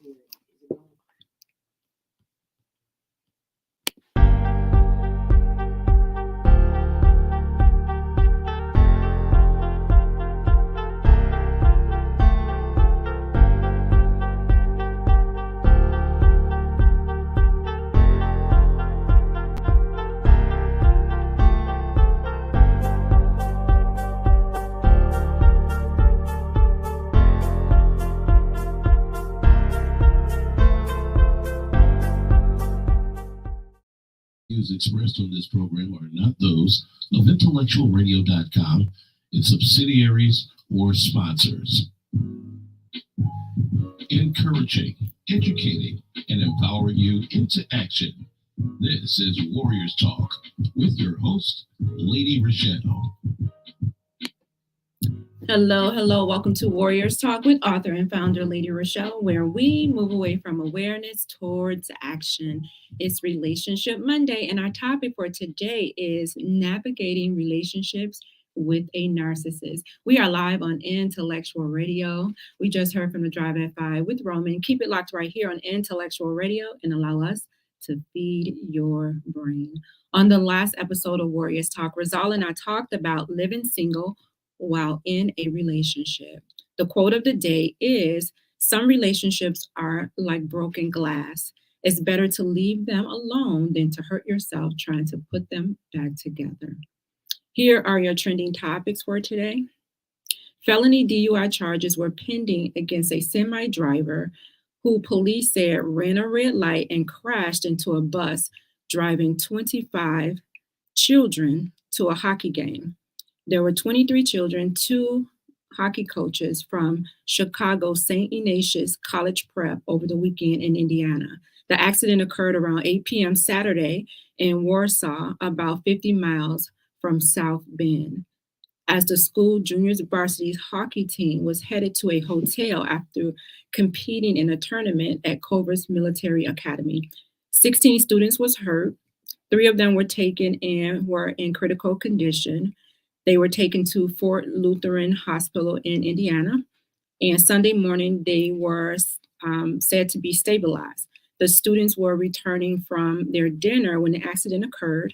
Views expressed on this program are not those of intellectualradio.com, its subsidiaries, or sponsors. Encouraging, educating, and empowering you into action. This is Warriors Talk with your host, Lady ReShell. Hello. Welcome to Warriors Talk with author and founder Lady ReShell, where we move away from awareness towards action. It's Relationship Monday, and our topic for today is navigating relationships with a narcissist. We are live on Intellectual Radio. We just heard from the Drive at 5 with Roman. Keep it locked right here on Intellectual Radio and allow us to feed your brain. On the last episode of Warriors Talk, Rizal and I talked about living single while in a relationship. The quote of the day is, some relationships are like broken glass. It's better to leave them alone than to hurt yourself trying to put them back together. Here are your trending topics for today. Felony DUI charges were pending against a semi-driver who police said ran a red light and crashed into a bus driving 25 children to a hockey game. There were 23 children, 2 hockey coaches from Chicago St. Ignatius College Prep over the weekend in Indiana. The accident occurred around 8 p.m. Saturday in Warsaw, about 50 miles from South Bend, as the school juniors varsity hockey team was headed to a hotel after competing in a tournament at Culver's Military Academy. 16 students was hurt. 3 of them were taken and were in critical condition. They were taken to Fort Lutheran Hospital in Indiana, and Sunday morning they were said to be stabilized. The students were returning from their dinner when the accident occurred.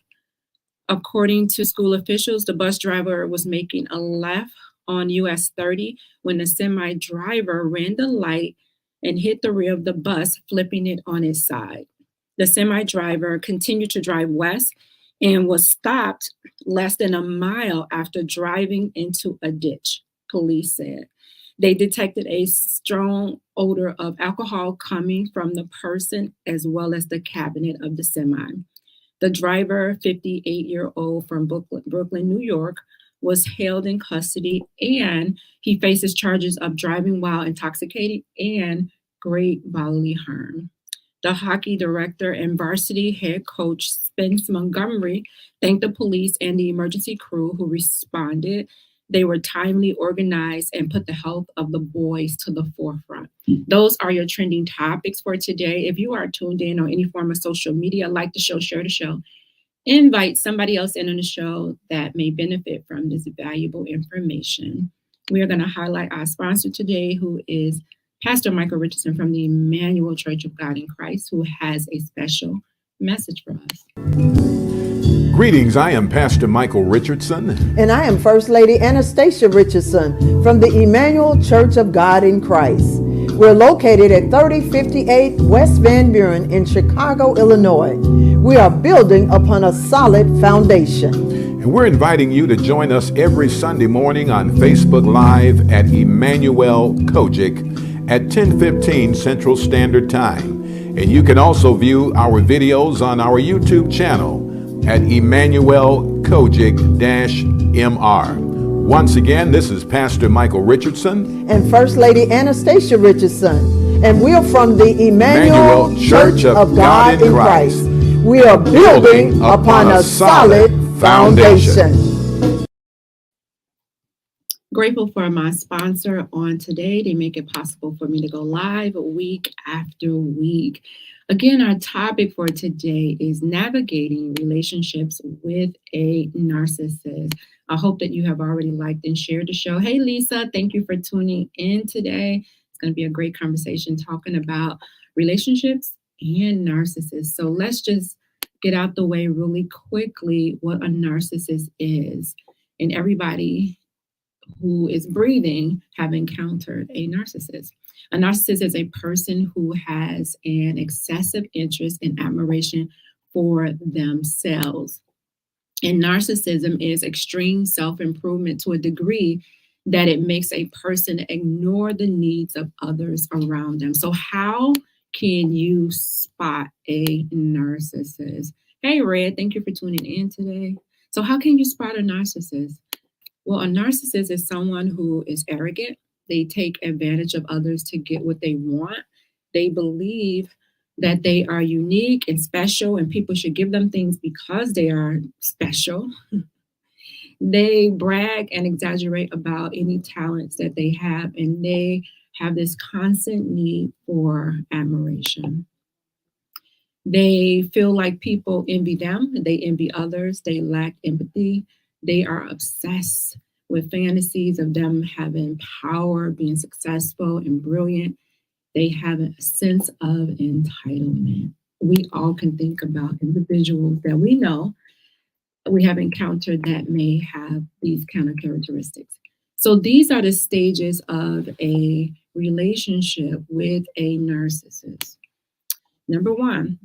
According to school officials, the bus driver was making a left on US 30 when the semi-driver ran the light and hit the rear of the bus, flipping it on its side. The semi-driver continued to drive west and was stopped less than a mile after driving into a ditch, police said. They detected a strong odor of alcohol coming from the person as well as the cabinet of the semi. The driver, 58-year-old from Brooklyn, New York, was held in custody, and he faces charges of driving while intoxicated and great bodily harm. The hockey director and varsity head coach, Spence Montgomery, thanked the police and the emergency crew who responded. They were timely, organized, and put the health of the boys to the forefront. Those are your trending topics for today. If you are tuned in on any form of social media, like the show, share the show, invite somebody else in on the show that may benefit from this valuable information. We are going to highlight our sponsor today, who is Pastor Michael Richardson from the Emanuel C.O.G.I.C, who has a special message for us. Greetings, I am Pastor Michael Richardson. And I am First Lady Anastasia Richardson from the Emanuel Church of God in Christ. We're located at 3058 West Van Buren in Chicago, Illinois. We are building upon a solid foundation. And we're inviting you to join us every Sunday morning on Facebook Live at Emanuel C.O.G.I.C at 10:15 Central Standard Time. And you can also view our videos on our YouTube channel at Emanuel C.O.G.I.C-MR. Once again, this is Pastor Michael Richardson and First Lady Anastasia Richardson, and we're from the Emanuel Church of God in Christ. We are building upon a solid foundation. Grateful for my sponsor on today. They make it possible for me to go live week after week. Again, our topic for today is navigating relationships with a narcissist. I hope that you have already liked and shared the show. Hey, Lisa, thank you for tuning in today. It's going to be a great conversation talking about relationships and narcissists. So let's just get out the way really quickly what a narcissist is. And everybody who is breathing have encountered a narcissist. A narcissist is a person who has an excessive interest and admiration for themselves. And narcissism is extreme self-improvement to a degree that it makes a person ignore the needs of others around them. So how can you spot a narcissist? Hey, Red, thank you for tuning in today. So how can you spot a narcissist? Well, a narcissist is someone who is arrogant. They take advantage of others to get what they want. They believe that they are unique and special and people should give them things because they are special. They brag and exaggerate about any talents that they have, and they have this constant need for admiration. They feel like people envy them. They envy others. They lack empathy. They are obsessed with fantasies of them having power, being successful and brilliant. They have a sense of entitlement. We all can think about individuals that we know we have encountered that may have these kind of characteristics. So these are the stages of a relationship with a narcissist. Number one,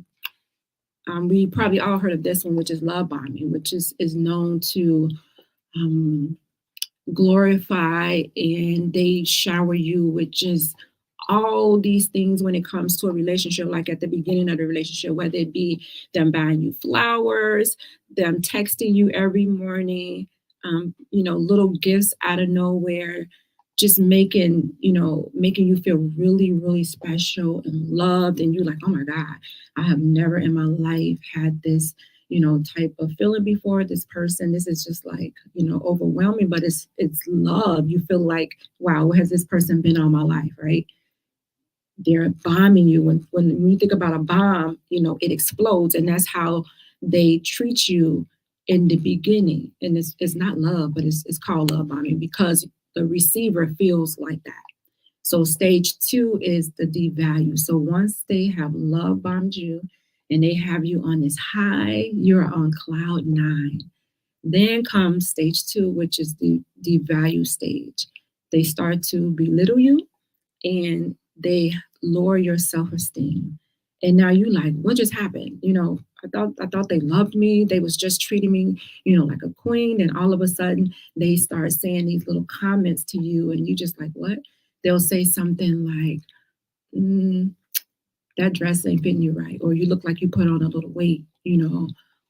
we probably all heard of this one, which is love bombing, which is known to glorify, and they shower you with just all these things when it comes to a relationship, like at the beginning of the relationship, whether it be them buying you flowers, them texting you every morning, little gifts out of nowhere, just making you feel really, really special and loved. And you're like, oh my God, I have never in my life had this, type of feeling before this person. This is just like, overwhelming, but it's love. You feel like, wow, what has this person been all my life, right? They're bombing you. When you think about a bomb, it explodes, and that's how they treat you in the beginning. And it's not love, but it's called love bombing because the receiver feels like that. So stage 2 is the devalue. So once they have love bombed you and they have you on this high, you're on cloud 9. Then comes stage 2, which is the devalue stage. They start to belittle you and they lower your self-esteem. And now you like, what just happened? I thought they loved me. They was just treating me, like a queen. And all of a sudden they start saying these little comments to you. And you just like, what? They'll say something like, that dress ain't fitting you right. Or you look like you put on a little weight,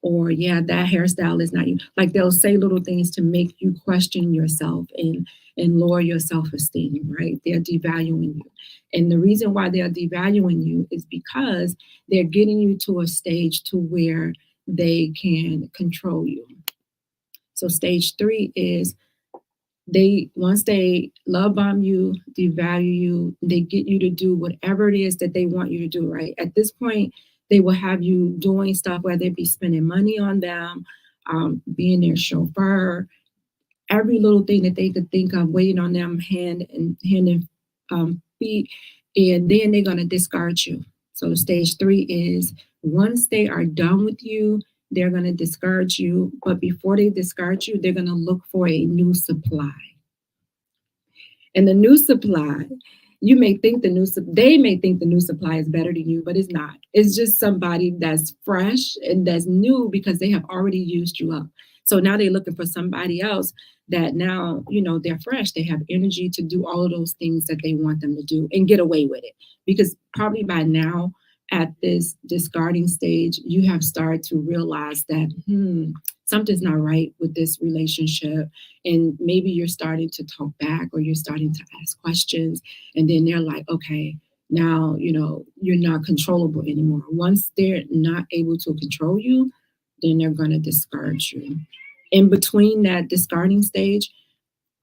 or yeah, that hairstyle is not you. Like they'll say little things to make you question yourself and lower your self-esteem, right? They're devaluing you. And the reason why they're devaluing you is because they're getting you to a stage to where they can control you. So stage 3 is once they love bomb you, devalue you, they get you to do whatever it is that they want you to do, right? At this point, they will have you doing stuff, whether it be spending money on them, being their chauffeur, every little thing that they could think of, waiting on them hand and feet, and then they're going to discard you. So stage 3 is once they are done with you, they're going to discard you. But before they discard you, they're going to look for a new supply. And the new supply, they may think the new supply is better than you, but it's not. It's just somebody that's fresh and that's new because they have already used you up. So now they're looking for somebody else that now, they're fresh. They have energy to do all of those things that they want them to do and get away with it. Because probably by now at this discarding stage, you have started to realize that, something's not right with this relationship. And maybe you're starting to talk back or you're starting to ask questions. And then they're like, okay, now, you're not controllable anymore. Once they're not able to control you, then they're going to discard you. In between that discarding stage,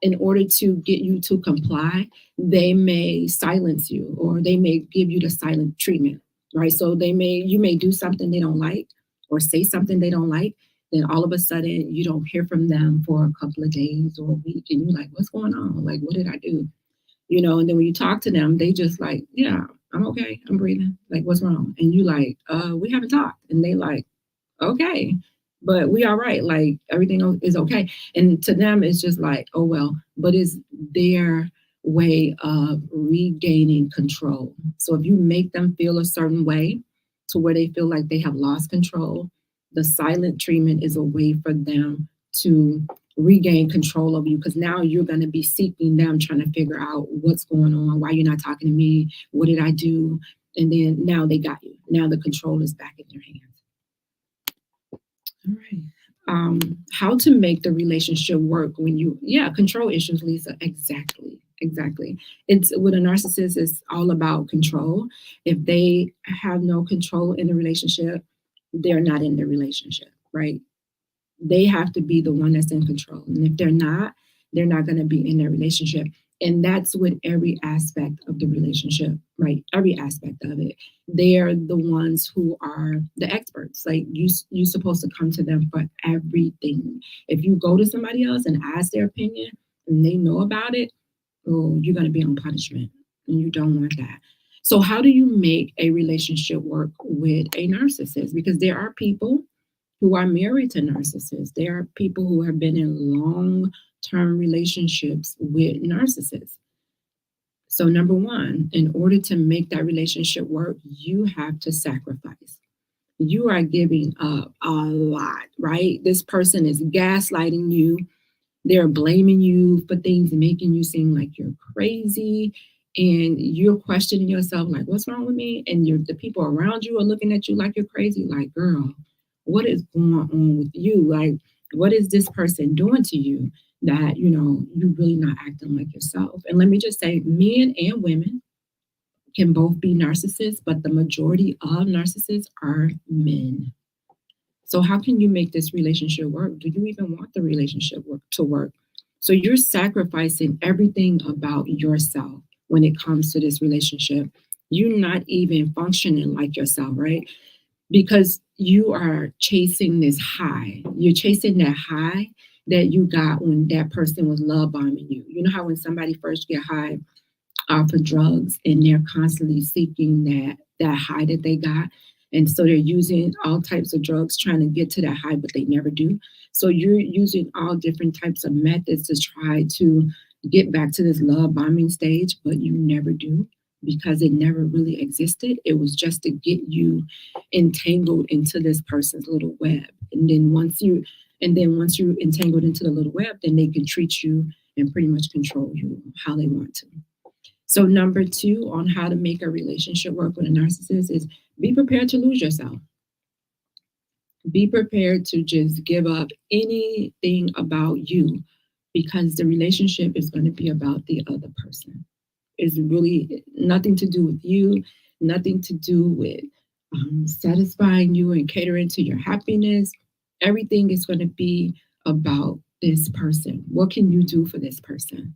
in order to get you to comply, they may silence you or they may give you the silent treatment, right? So you may do something they don't like or say something they don't like. Then all of a sudden you don't hear from them for a couple of days or a week and you're like, what's going on? Like, what did I do? And then when you talk to them, they just like, yeah, I'm okay. I'm breathing. Like, what's wrong? And you like, we haven't talked. And they like, okay, but we all right. Like everything is okay. And to them, it's just like, oh, well, but it's their way of regaining control. So if you make them feel a certain way to where they feel like they have lost control, the silent treatment is a way for them to regain control of you, because now you're going to be seeking them, trying to figure out what's going on, why you're not talking to me, what did I do? And then now they got you. Now the control is back in your hands. All right. How to make the relationship work when control issues, Lisa. Exactly. It's with a narcissist, it's all about control. If they have no control in the relationship, they're not in the relationship, right? They have to be the one that's in control. And if they're not going to be in their relationship. And that's with every aspect of the relationship, right? Every aspect of it. They're the ones who are the experts. Like you're supposed to come to them for everything. If you go to somebody else and ask their opinion and they know about it, oh, you're going to be on punishment. And you don't want that. So how do you make a relationship work with a narcissist? Because there are people who are married to narcissists. There are people who have been in long-term relationships with narcissists. So number one, in order to make that relationship work, you have to sacrifice. You are giving up a lot, right? This person is gaslighting you. They're blaming you for things and making you seem like you're crazy. And you're questioning yourself, like, what's wrong with me? And the people around you are looking at you like you're crazy. Like, girl, what is going on with you? Like, what is this person doing to you that, you're really not acting like yourself? And let me just say, men and women can both be narcissists, but the majority of narcissists are men. So how can you make this relationship work? Do you even want the relationship to work? So you're sacrificing everything about yourself when it comes to this relationship. You're not even functioning like yourself, right? Because you are chasing this high. You're chasing that high that you got when that person was love bombing you. You know how when somebody first get high off of drugs and they're constantly seeking that high that they got. And so they're using all types of drugs trying to get to that high, but they never do. So you're using all different types of methods to try to get back to this love bombing stage, but you never do, because it never really existed. It was just to get you entangled into this person's little web. And then once you entangled into the little web, then they can treat you and pretty much control you how they want to. So number two on how to make a relationship work with a narcissist is be prepared to lose yourself. Be prepared to just give up anything about you, because the relationship is going to be about the other person. It's really nothing to do with you, nothing to do with satisfying you and catering to your happiness. Everything is going to be about this person. What can you do for this person?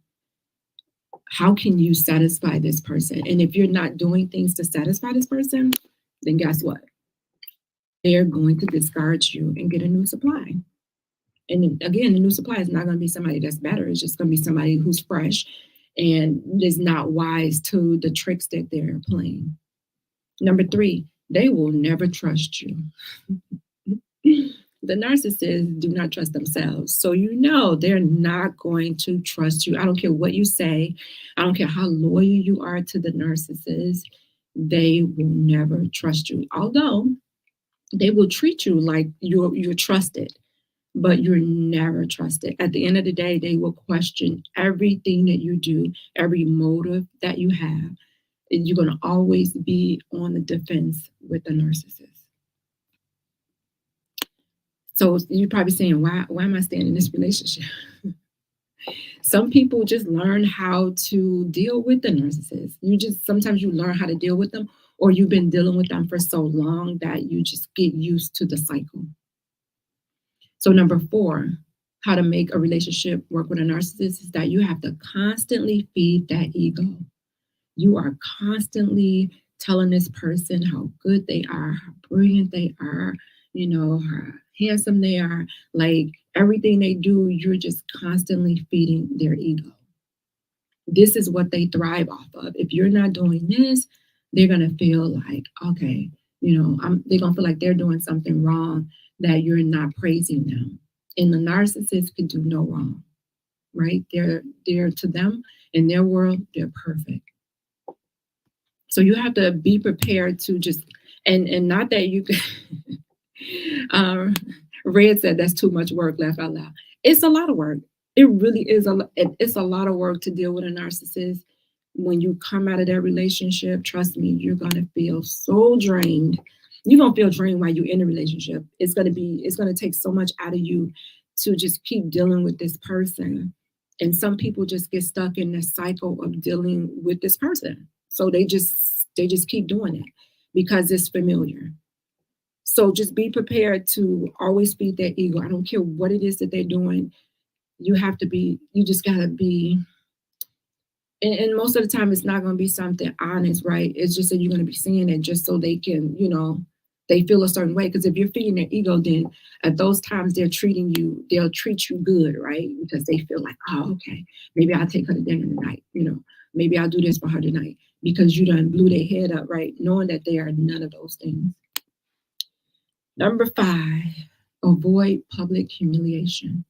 How can you satisfy this person? And if you're not doing things to satisfy this person, then guess what? They're going to discard you and get a new supply. And again, the new supply is not going to be somebody that's better. It's just going to be somebody who's fresh and is not wise to the tricks that they're playing. Number three, they will never trust you. The narcissists do not trust themselves. So they're not going to trust you. I don't care what you say. I don't care how loyal you are to the narcissist. They will never trust you. Although they will treat you like you're trusted, but you're never trusted. At the end of the day, they will question everything that you do, every motive that you have. You're going to always be on the defense with the narcissist. So you're probably saying, why am I staying in this relationship? Some people just learn how to deal with the narcissist. Sometimes you learn how to deal with them, or you've been dealing with them for so long that you just get used to the cycle. So number four, how to make a relationship work with a narcissist is that you have to constantly feed that ego. You are constantly telling this person how good they are, how brilliant they are, how handsome they are. Like everything they do, you're just constantly feeding their ego. This is what they thrive off of. If you're not doing this, they're going to feel like, okay, they're going to feel like they're doing something wrong, that you're not praising them. And the narcissist can do no wrong, right? They're to them, in their world, they're perfect. So you have to be prepared to just, and not that you can, Red said that's too much work, laugh out loud. It's a lot of work. It really is. It's a lot of work to deal with a narcissist. When you come out of that relationship, trust me, you're going to feel so drained. You're going to feel drained while you're in a relationship. It's going to take so much out of you to just keep dealing with this person. And some people just get stuck in the cycle of dealing with this person. So they just keep doing it because it's familiar. So just be prepared to always feed their ego. I don't care what it is that they're doing. You just got to be, and most of the time it's not going to be something honest, right? It's just that you're going to be saying it just so they can, they feel a certain way. Because if you're feeding their ego, then at those times they'll treat you good, right? Because they feel like, oh, okay, maybe I'll take her to dinner tonight. Maybe I'll do this for her tonight, because you done blew their head up, right? Knowing that they are none of those things. Number 5, avoid public humiliation.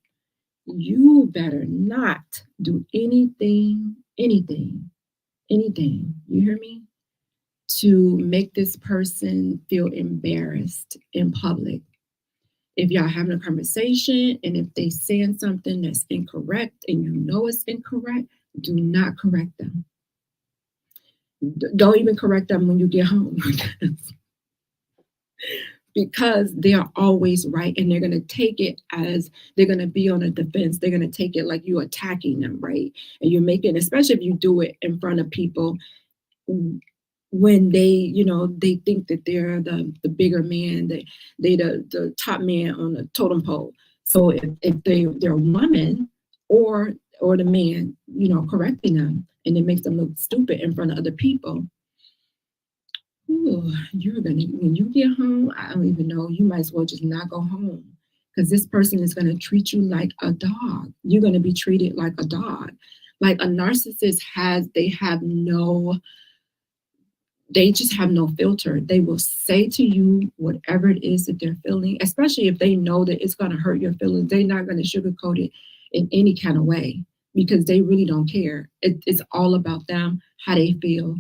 You better not do anything, you hear me, to make this person feel embarrassed in public. If y'all having a conversation and if they saying something that's incorrect and you know it's incorrect, do not correct them. Don't even correct them when you get home. Because they are always right, and they're going to take it as they're going to be on a defense. They're going to take it like you're attacking them, right? And you're making, especially if you do it in front of people when they, they think that they're the bigger man, they the top man on the totem pole. So if they're a woman or the man, correcting them, and it makes them look stupid in front of other people. Ooh, when you get home, I don't even know, you might as well just not go home, because this person is going to treat you like a dog. You're going to be treated like a dog. Like a narcissist they just have no filter. They will say to you whatever it is that they're feeling, especially if they know that it's going to hurt your feelings. They're not going to sugarcoat it in any kind of way, because they really don't care. It's all about them, how they feel,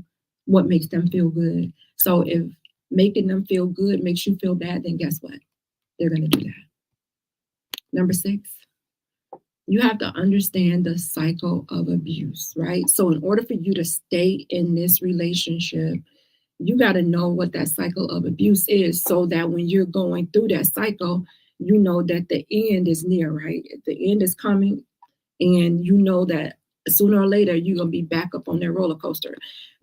what makes them feel good. So if making them feel good makes you feel bad, then guess what? They're going to do that. Number 6, you have to understand the cycle of abuse, right? So in order for you to stay in this relationship, you got to know what that cycle of abuse is, so that when you're going through that cycle, you know that the end is near, right? The end is coming, and you know that sooner or later, you're going to be back up on that roller coaster.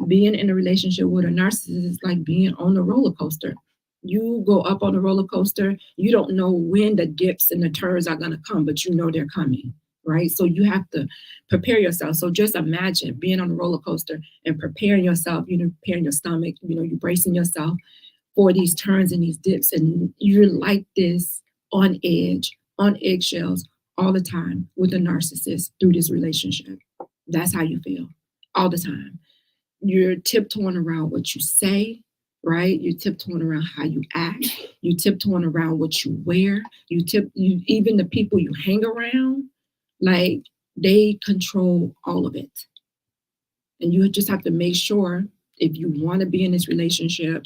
Being in a relationship with a narcissist is like being on a roller coaster. You go up on the roller coaster. You don't know when the dips and the turns are going to come, but you know they're coming, right? So you have to prepare yourself. So just imagine being on a roller coaster and preparing yourself, preparing your stomach, you're bracing yourself for these turns and these dips. And you're like this on edge, on eggshells, all the time with a narcissist through this relationship. That's how you feel all the time. You're tiptoeing around what you say, right? You're tiptoeing around how you act. You're tiptoeing around what you wear. Even the people you hang around, like, they control all of it. And you just have to make sure, if you want to be in this relationship,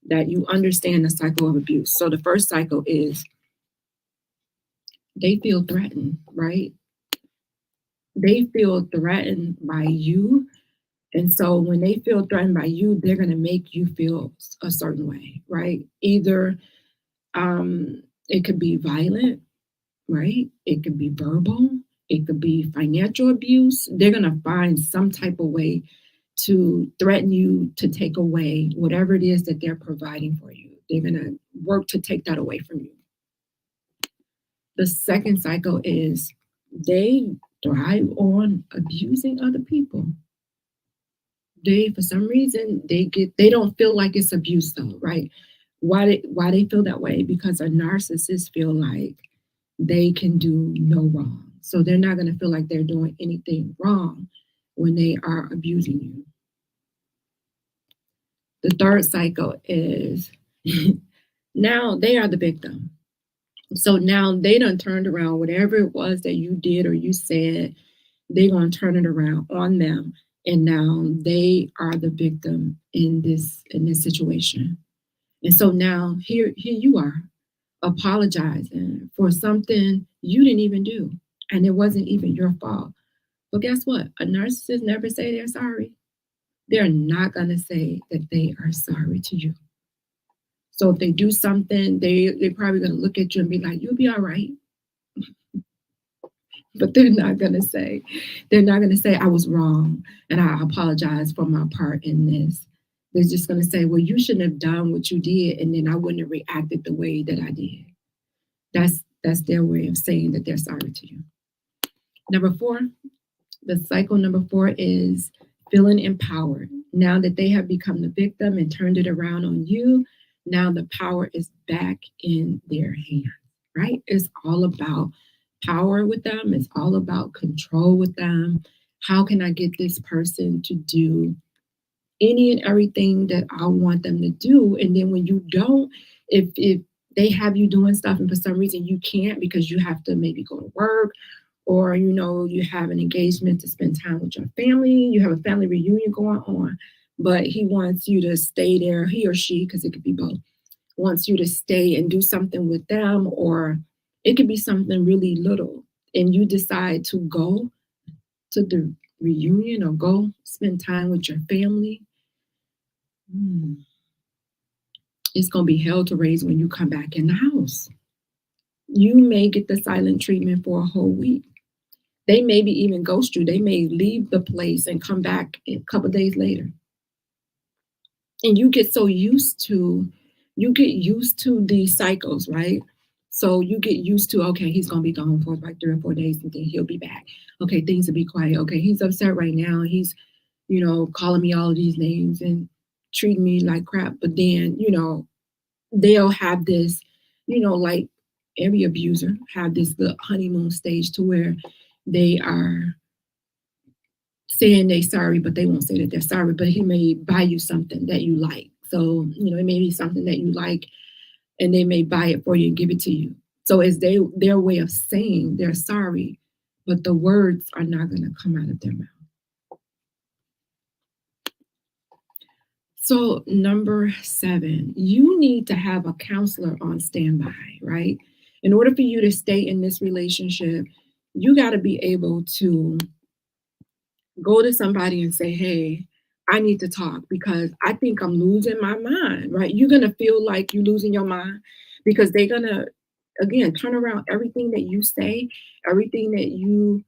that you understand the cycle of abuse. So the first cycle is they feel threatened, right? They feel threatened by you. And so when they feel threatened by you, they're going to make you feel a certain way, right? Either it could be violent, right? It could be verbal. It could be financial abuse. They're going to find some type of way to threaten you to take away whatever it is that they're providing for you. They're going to work to take that away from you. The second cycle is they thrive on abusing other people. For some reason, they don't feel like it's abuse though, right? Why they feel that way? Because a narcissist feel like they can do no wrong. So they're not going to feel like they're doing anything wrong. when they are abusing you. The third cycle is now they are the victim. So now they done turned around whatever it was that you did or you said, they're going to turn it around on them. And now they are the victim in this situation. And so now here you are apologizing for something you didn't even do. And it wasn't even your fault. But guess what? A narcissist never say they're sorry. They're not going to say that they are sorry to you. So if they do something, they're probably going to look at you and be like, you'll be all right. But they're not going to say, I was wrong and I apologize for my part in this. They're just going to say, well, you shouldn't have done what you did. And then I wouldn't have reacted the way that I did. That's their way of saying that they're sorry to you. Number 4, the cycle number 4 is feeling empowered. Now that they have become the victim and turned it around on you, now the power is back in their hands, right? It's all about power with them. It's all about control with them. How can I get this person to do any and everything that I want them to do? And then when you don't, if they have you doing stuff and for some reason you can't because you have to maybe go to work, or, you have an engagement to spend time with your family, you have a family reunion going on, but he wants you to stay there, he or she, because it could be both, wants you to stay and do something with them, or it could be something really little, and you decide to go to the reunion or go spend time with your family. It's going to be hell to raise when you come back in the house. You may get the silent treatment for a whole week. They maybe even ghost you. They may leave the place and come back a couple of days later. And you get so used to these cycles, right? So you get used to, okay, he's going to be gone for like 3 or 4 days and then he'll be back. Okay, things will be quiet. Okay, he's upset right now. He's, calling me all of these names and treating me like crap. But then, they'll have this, like every abuser have this little honeymoon stage to where they are saying they're sorry, but they won't say that they're sorry, but he may buy you something that you like. So, it may be something that you like and they may buy it for you and give it to you. So it's their way of saying they're sorry, but the words are not going to come out of their mouth. So number 7, you need to have a counselor on standby, right? In order for you to stay in this relationship, you got to be able to go to somebody and say, hey, I need to talk because I think I'm losing my mind, right? You're going to feel like you're losing your mind because they're going to, again, turn around everything that you say, everything that you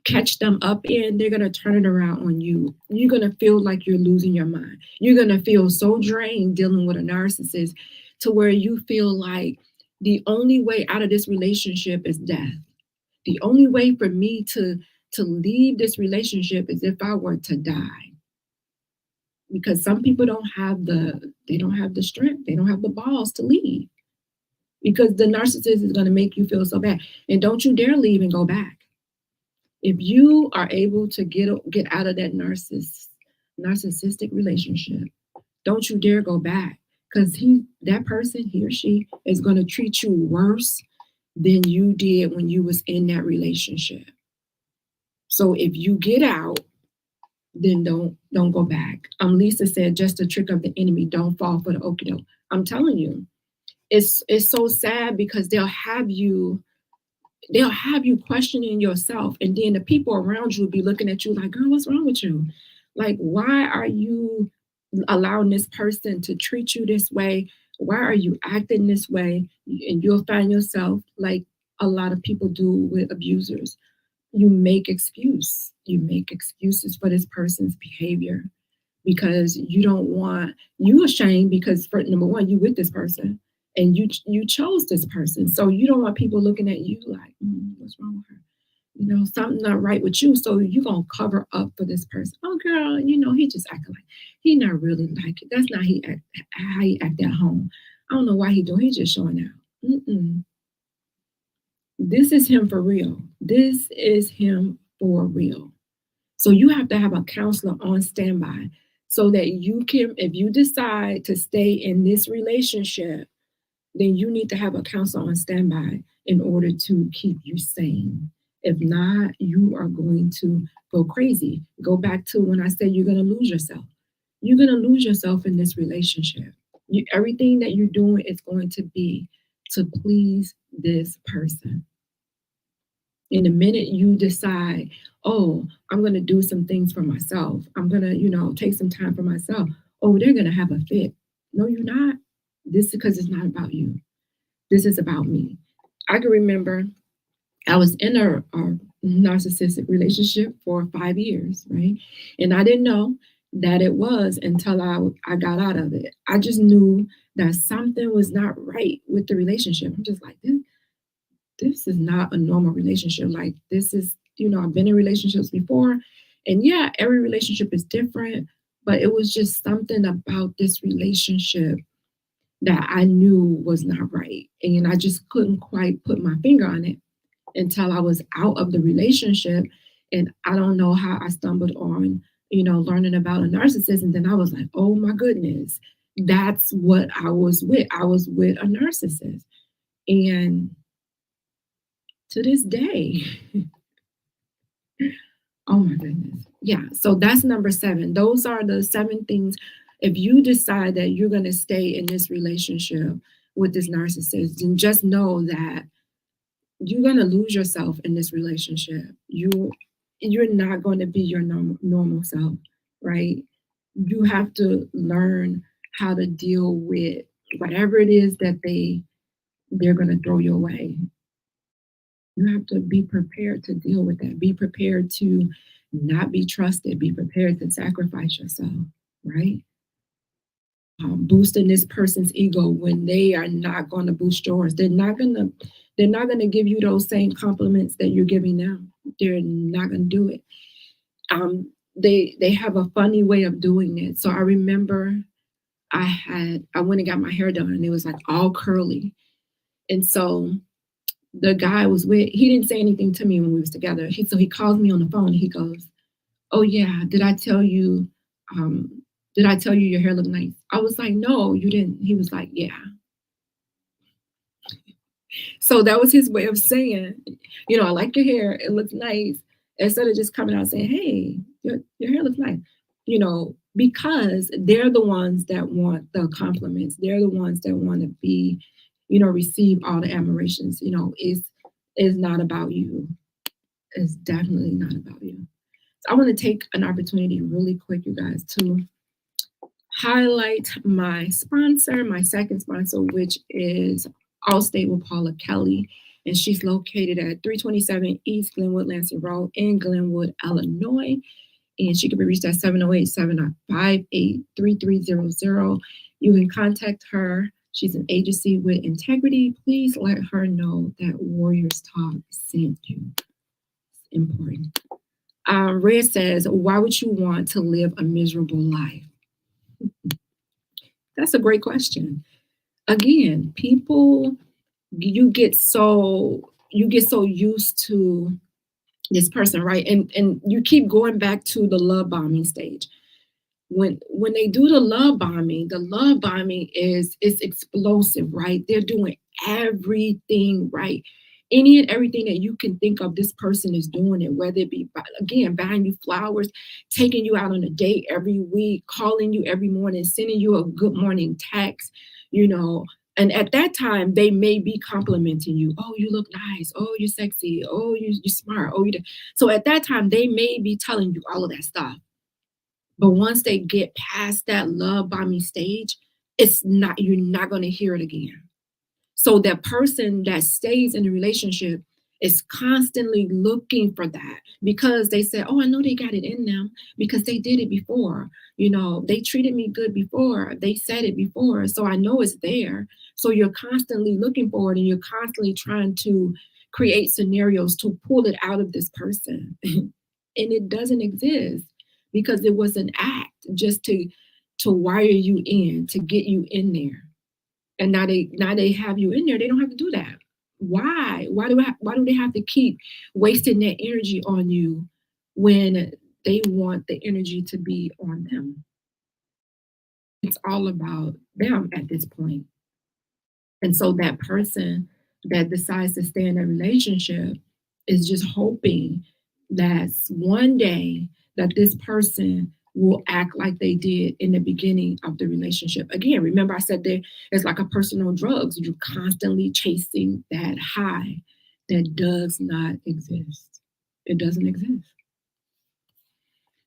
catch them up in, they're going to turn it around on you. You're going to feel like you're losing your mind. You're going to feel so drained dealing with a narcissist to where you feel like the only way out of this relationship is death. The only way for me to leave this relationship is if I were to die. Because some people don't have the strength. They don't have the balls to leave. Because the narcissist is going to make you feel so bad. And don't you dare leave and go back. If you are able to get out of that narcissistic relationship, don't you dare go back. Because that person, he or she, is going to treat you worse than you did when you was in that relationship. So if you get out, then don't go back. Lisa said, just a trick of the enemy. Don't fall for the okie doke. I'm telling you, it's so sad because they'll have you questioning yourself, and then the people around you will be looking at you like, girl, what's wrong with you? Like, why are you allowing this person to treat you this way? Why are you acting this way? And you'll find yourself like a lot of people do with abusers. You make excuses for this person's behavior because you ashamed because for number one, you with this person and you chose this person. So you don't want people looking at you like, what's wrong with her? Something not right with you. So you're going to cover up for this person. Oh girl, he just acting like he not really like it. That's not how he act at home. I don't know why he's just showing out. This is him for real. This is him for real. So you have to have a counselor on standby so that you can, if you decide to stay in this relationship, then you need to have a counselor on standby in order to keep you sane. If not, you are going to go crazy. Go back to when I said you're going to lose yourself. You're going to lose yourself in this relationship. Everything that you're doing is going to be to please this person. In the minute you decide, oh, I'm going to do some things for myself, I'm going to, take some time for myself. Oh, they're going to have a fit. No, you're not. This is because it's not about you. This is about me. I can remember I was in a narcissistic relationship for 5 years, right? And I didn't know that it was until I got out of it. I just knew that something was not right with the relationship. I'm just like, this is not a normal relationship. Like, this is, I've been in relationships before. And yeah, every relationship is different, but it was just something about this relationship that I knew was not right. And I just couldn't quite put my finger on it until I was out of the relationship. And I don't know how I stumbled on, learning about a narcissist. And then I was like, oh my goodness, that's what I was with. I was with a narcissist. And to this day, oh my goodness. Yeah. So that's number 7. Those are the 7 things. If you decide that you're going to stay in this relationship with this narcissist, then just know that you're going to lose yourself in this relationship. You're not going to be your normal self, right? You have to learn how to deal with whatever it is that they're going to throw your way. You have to be prepared to deal with that. Be prepared to not be trusted. Be prepared to sacrifice yourself, right? Boosting this person's ego when they are not going to boost yours. They're not going to give you those same compliments that you're giving them. They're not going to do it. They have a funny way of doing it. So I remember I went and got my hair done, and it was like all curly. And so the guy I was with, he didn't say anything to me when we was together. So he calls me on the phone and he goes, oh yeah, did I tell you your hair looked nice? I was like, no, you didn't. He was like, yeah. So that was his way of saying, I like your hair. It looks nice. Instead of just coming out saying, hey, your hair looks nice, because they're the ones that want the compliments. They're the ones that want to be, receive all the admirations. It's not about you. It's definitely not about you. So I want to take an opportunity really quick, you guys, to highlight my sponsor, my second sponsor, which is Allstate with Paula Kelly. And she's located at 327 East Glenwood Lansing Road in Glenwood, Illinois. And she can be reached at 708-758-3300. You can contact her. She's an agency with integrity. Please let her know that Warriors Talk sent you. It's important. Red says, why would you want to live a miserable life? That's a great question. Again, people, you get so used to this person, right? And you keep going back to the love bombing stage. When they do the love bombing is explosive, right? They're doing everything right. Any and everything that you can think of, this person is doing it, whether it be, again, buying you flowers, taking you out on a date every week, calling you every morning, sending you a good morning text, and at that time, they may be complimenting you. Oh, you look nice. Oh, you're sexy. Oh, you're smart. Oh, so at that time, they may be telling you all of that stuff. But once they get past that love bombing stage, you're not going to hear it again. So that person that stays in a relationship is constantly looking for that because they say, oh, I know they got it in them because they did it before. They treated me good before. They said it before. So I know it's there. So you're constantly looking for it and you're constantly trying to create scenarios to pull it out of this person. And it doesn't exist because it was an act just to wire you in, to get you in there. And now they have you in there. They don't have to do that. Why? Why do they have to keep wasting their energy on you when they want the energy to be on them. It's all about them at this point. And so that person that decides to stay in a relationship is just hoping that one day that this person will act like they did in the beginning of the relationship. Again, remember I said there it's like a personal drugs. You're constantly chasing that high that does not exist. It doesn't exist.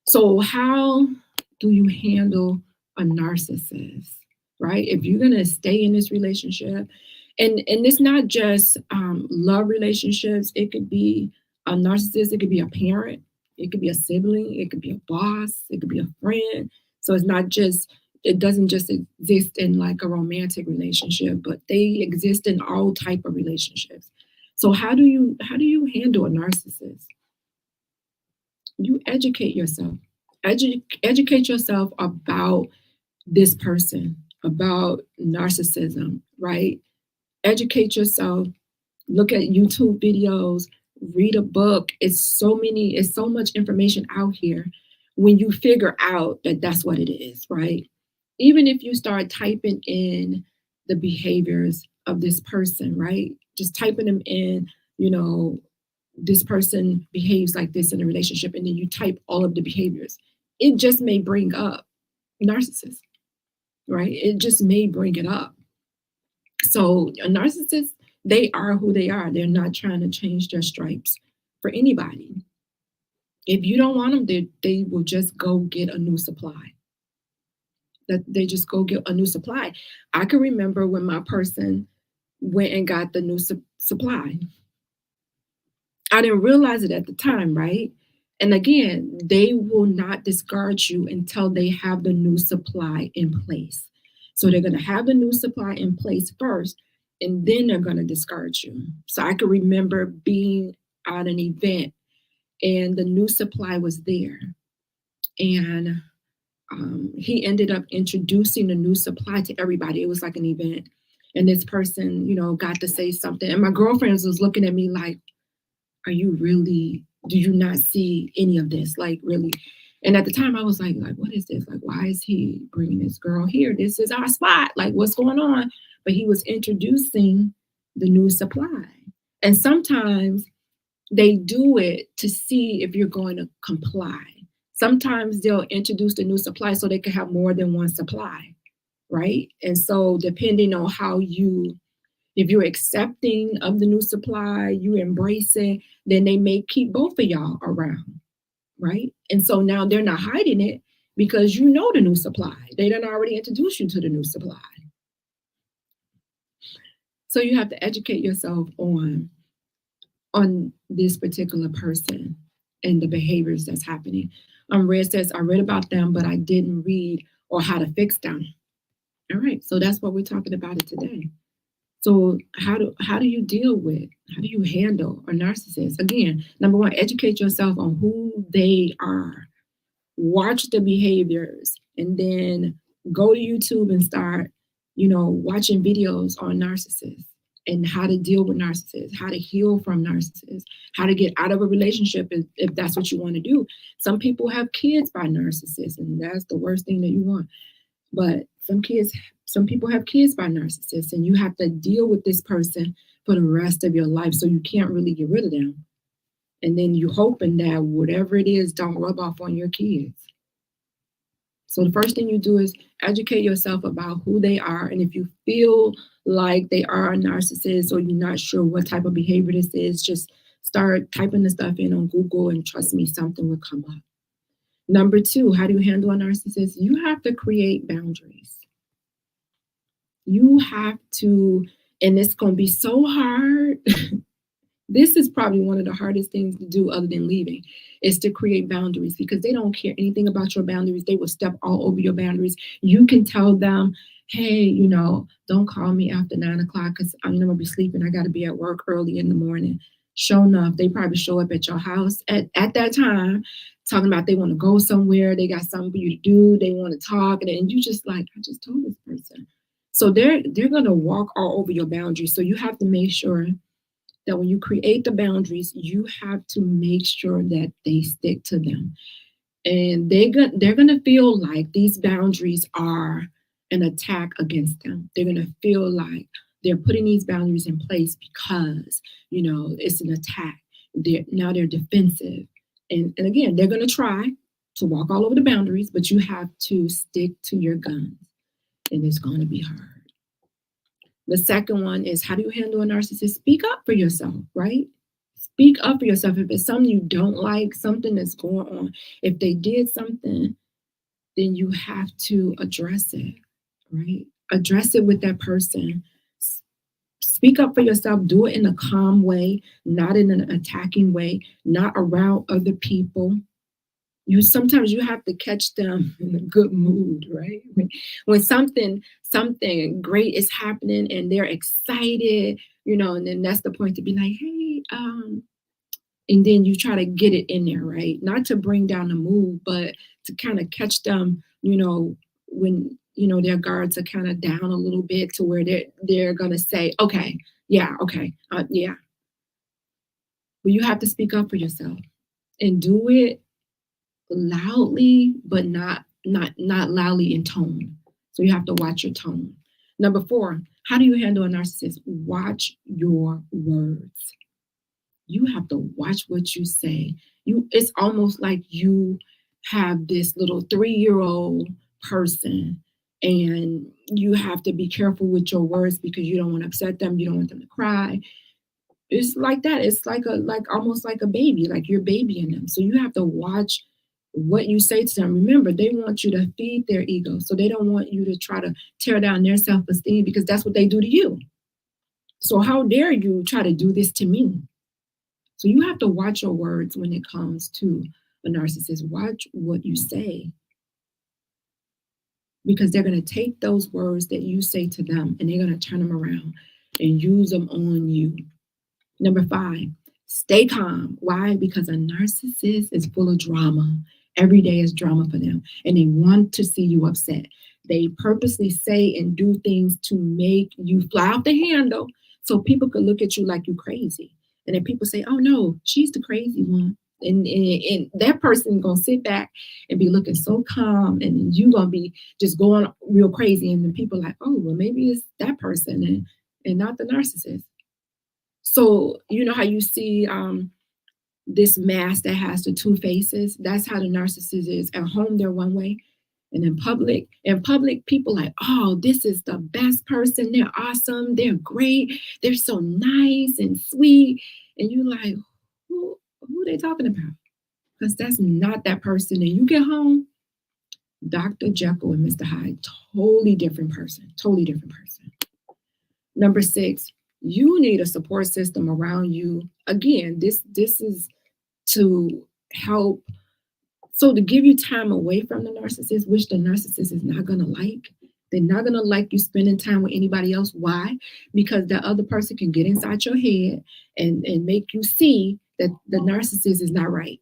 So how do you handle a narcissist, right? If you're going to stay in this relationship, and it's not just love relationships, it could be a narcissist, it could be a parent, it could be a sibling, it could be a boss, it could be a friend. So it's not just, it doesn't just exist in like a romantic relationship, but they exist in all type of relationships. So how do you handle a narcissist? You educate yourself. Educate yourself about this person, about narcissism, right? Educate yourself, look at YouTube videos, read a book. It's so much information out here when you figure out that that's what it is, right? Even if you start typing in the behaviors of this person, right? Just typing them in, this person behaves like this in a relationship, and then you type all of the behaviors. It just may bring up narcissist, right? It just may bring it up. So a narcissist, they are who they are. They're not trying to change their stripes for anybody. If you don't want them, they will just go get a new supply. They just go get a new supply. I can remember when my person went and got the new supply. I didn't realize it at the time, right? And again, they will not discard you until they have the new supply in place. So they're going to have the new supply in place first, and then they're going to discard you. So I can remember being at an event and the new supply was there. And he ended up introducing the new supply to everybody. It was like an event. And this person, got to say something. And my girlfriends was looking at me like, do you not see any of this? Like, really? And at the time I was like, what is this? Like, why is he bringing this girl here? This is our spot. Like, what's going on? But he was introducing the new supply. And sometimes they do it to see if you're going to comply. Sometimes they'll introduce the new supply so they can have more than one supply, right? And so depending on if you're accepting of the new supply, you embrace it, then they may keep both of y'all around, right? And so now they're not hiding it because you know the new supply. They done already introduced you to the new supply. So you have to educate yourself on this particular person and the behaviors that's happening. Red says, I read about them, but I didn't read or how to fix them. All right, so that's what we're talking about it today. So how do you handle a narcissist? Again, number one, educate yourself on who they are. Watch the behaviors, and then go to YouTube and start, watching videos on narcissists and how to deal with narcissists, how to heal from narcissists, how to get out of a relationship if that's what you want to do. Some people have kids by narcissists, and that's the worst thing that you want. But some people have kids by narcissists, and you have to deal with this person for the rest of your life. So you can't really get rid of them. And then you hoping that whatever it is don't rub off on your kids. So the first thing you do is educate yourself about who they are. And if you feel like they are a narcissist or you're not sure what type of behavior this is, just start typing the stuff in on Google, and trust me, something will come up. Number two, how do you handle a narcissist? You have to create boundaries. You have to, and it's going to be so hard. This is probably one of the hardest things to do other than leaving, is to create boundaries, because they don't care anything about your boundaries. They will step all over your boundaries. You can tell them, hey, don't call me after 9 o'clock because I'm going to be sleeping. I got to be at work early in the morning. Sure enough, they probably show up at your house at that time, talking about they want to go somewhere. They got something for you to do. They want to talk. And you just like, I just told this person. So they're going to walk all over your boundaries. So you have to make sure that when you create the boundaries, you have to make sure that they stick to them. And they're gonna feel like these boundaries are an attack against them. They're gonna feel like they're putting these boundaries in place because, it's an attack. They're defensive. And again, they're gonna try to walk all over the boundaries, but you have to stick to your guns. And it's gonna be hard. The second one is, how do you handle a narcissist? Speak up for yourself, right? Speak up for yourself. If it's something you don't like, something that's going on, if they did something, then you have to address it, right? Address it with that person. Speak up for yourself. Do it in a calm way, not in an attacking way, not around other people. Sometimes you have to catch them in a good mood, right? When something great is happening and they're excited, and then that's the point to be like, hey, and then you try to get it in there, right? Not to bring down the mood, but to kind of catch them, when their guards are kind of down a little bit, to where they're gonna say, okay, yeah, but you have to speak up for yourself and do it loudly, but not loudly in tone. So you have to watch your tone. Number 4, how do you handle a narcissist? Watch your words. You have to watch what you say. It's almost like you have this little 3-year-old person, and you have to be careful with your words because you don't want to upset them. You don't want them to cry. It's like that. It's like almost like a baby, like you're babying them. So you have to watch what you say to them. Remember, they want you to feed their ego. So they don't want you to try to tear down their self-esteem, because that's what they do to you. So how dare you try to do this to me? So you have to watch your words when it comes to a narcissist. Watch what you say, because they're going to take those words that you say to them and they're going to turn them around and use them on you. Number 5, stay calm. Why? Because a narcissist is full of drama. Every day is drama for them, and they want to see you upset. They purposely say and do things to make you fly off the handle so people could look at you like you're crazy. And then people say, oh no, she's the crazy one. And that person going to sit back and be looking so calm, and you going to be just going real crazy. And then people are like, oh, well, maybe it's that person and not the narcissist. So you know how you see this mask that has the 2 faces? That's how the narcissist is. At home, they're one way. And in public, people like, oh, this is the best person. They're awesome. They're great. They're so nice and sweet. And you're like, who are they talking about? Because that's not that person. And you get home, Dr. Jekyll and Mr. Hyde, totally different person. Number 6, you need a support system around you. Again, this is to help. So to give you time away from the narcissist, which the narcissist is not going to like. They're not going to like you spending time with anybody else. Why? Because that other person can get inside your head and make you see that the narcissist is not right.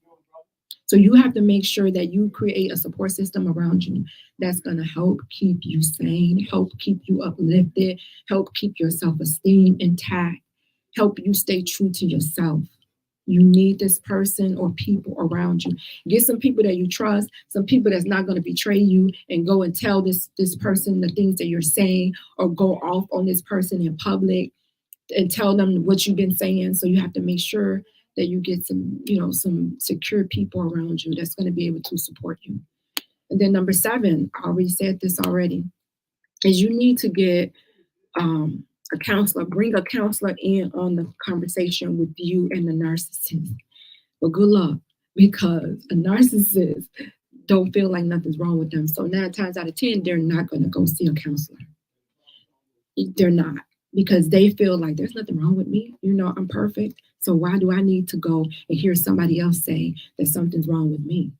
So you have to make sure that you create a support system around you that's going to help keep you sane, help keep you uplifted, help keep your self-esteem intact, help you stay true to yourself. You need this person or people around you. Get some people that you trust, some people that's not going to betray you and go and tell this person the things that you're saying, or go off on this person in public and tell them what you've been saying. So you have to make sure that you get some secure people around you that's going to be able to support you. And then number 7, I already said this already, is you need to get a counselor. Bring a counselor in on the conversation with you and the narcissist. But good luck, because a narcissist don't feel like nothing's wrong with them. So 9 times out of 10, they're not going to go see a counselor. They're not, because they feel like there's nothing wrong with me. I'm perfect. So why do I need to go and hear somebody else say that something's wrong with me?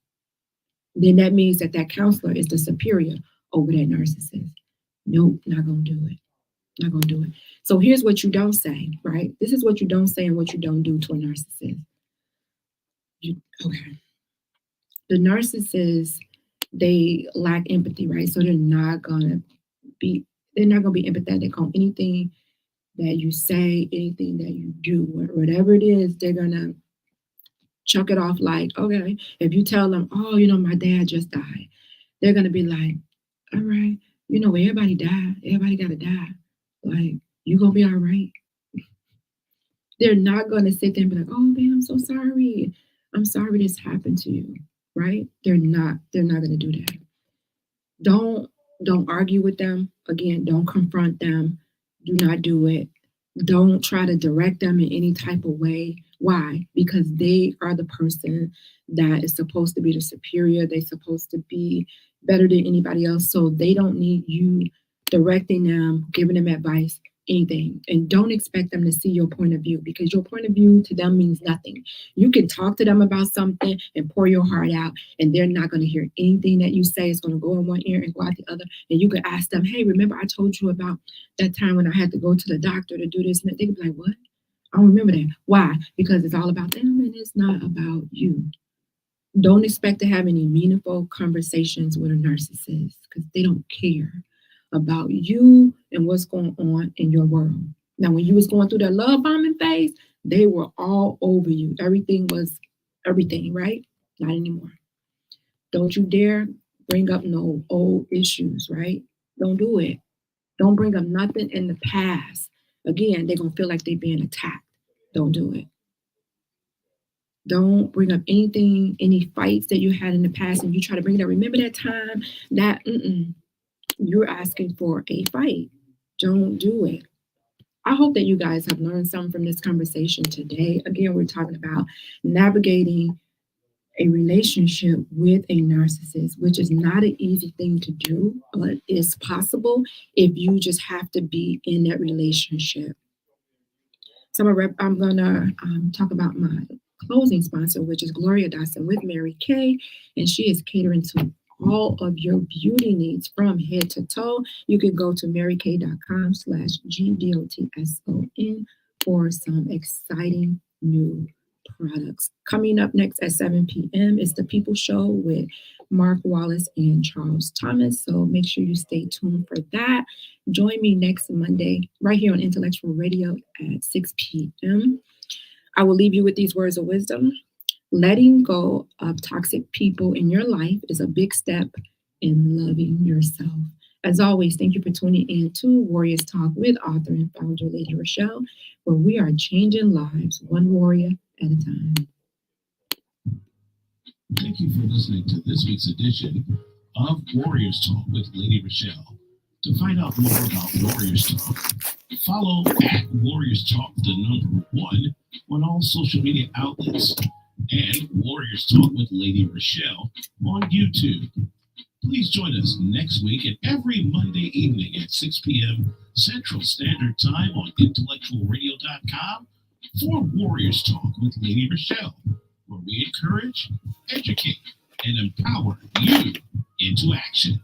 Then that means that counselor is the superior over that narcissist. Nope, not going to do it. Not going to do it. So here's what you don't say, right? This is what you don't say and what you don't do to a narcissist. Okay. The narcissists, they lack empathy, right? So they're not going to be empathetic on anything that you say, anything that you do, whatever it is. They're going to chuck it off like, okay, if you tell them, oh, my dad just died, they're going to be like, all right, everybody died. Everybody got to die. Like, you going to be all right. They're not going to sit there and be like, oh, man, I'm so sorry. I'm sorry this happened to you, right? They're not going to do that. Don't argue with them. Again, don't confront them. Do not do it. Don't try to direct them in any type of way. Why? Because they are the person that is supposed to be the superior. They're supposed to be better than anybody else. So they don't need you directing them, giving them advice, anything. And don't expect them to see your point of view, because your point of view to them means nothing. You can talk to them about something and pour your heart out, and they're not going to hear anything that you say. It's going to go in one ear and go out the other. And you can ask them, hey, remember I told you about that time when I had to go to the doctor to do this? And they can be like, what? I don't remember that. Why? Because it's all about them and it's not about you. Don't expect to have any meaningful conversations with a narcissist, because they don't care about you and what's going on in your world. Now, when you was going through that love bombing phase, they were all over you. Everything was everything, right? Not anymore. Don't you dare bring up no old issues, right? Don't do it. Don't bring up nothing in the past. Again, they're going to feel like they're being attacked. Don't do it. Don't bring up anything, any fights that you had in the past, and you try to bring it up. Remember that time that you're asking for a fight. Don't do it. I hope that you guys have learned something from this conversation today. Again, we're talking about navigating a relationship with a narcissist, which is not an easy thing to do, but it's possible if you just have to be in that relationship. So I'm going to talk about my closing sponsor, which is Gloria Dotson with Mary Kay, and she is catering to all of your beauty needs from head to toe. You can go to marykay.com/GDOTSON for some exciting new products. Coming up next at 7 p.m. is The People Show with Mark Wallace and Charles Thomas. So make sure you stay tuned for that. Join me next Monday right here on Intellectual Radio at 6 p.m. I will leave you with these words of wisdom. Letting go of toxic people in your life is a big step in loving yourself. As always, thank you for tuning in to Warriors Talk with author and founder Lady ReShell, where we are changing lives one warrior at a time. Thank you for listening to this week's edition of Warriors Talk with Lady ReShell. To find out more about Warriors Talk, follow at Warriors Talk, the number 1, on all social media outlets, and Warriors Talk with Lady ReShell on YouTube. Please join us next week and every Monday evening at 6 p.m. Central Standard Time on intellectualradio.com for Warriors Talk with Lady ReShell, where we encourage, educate, and empower you into action.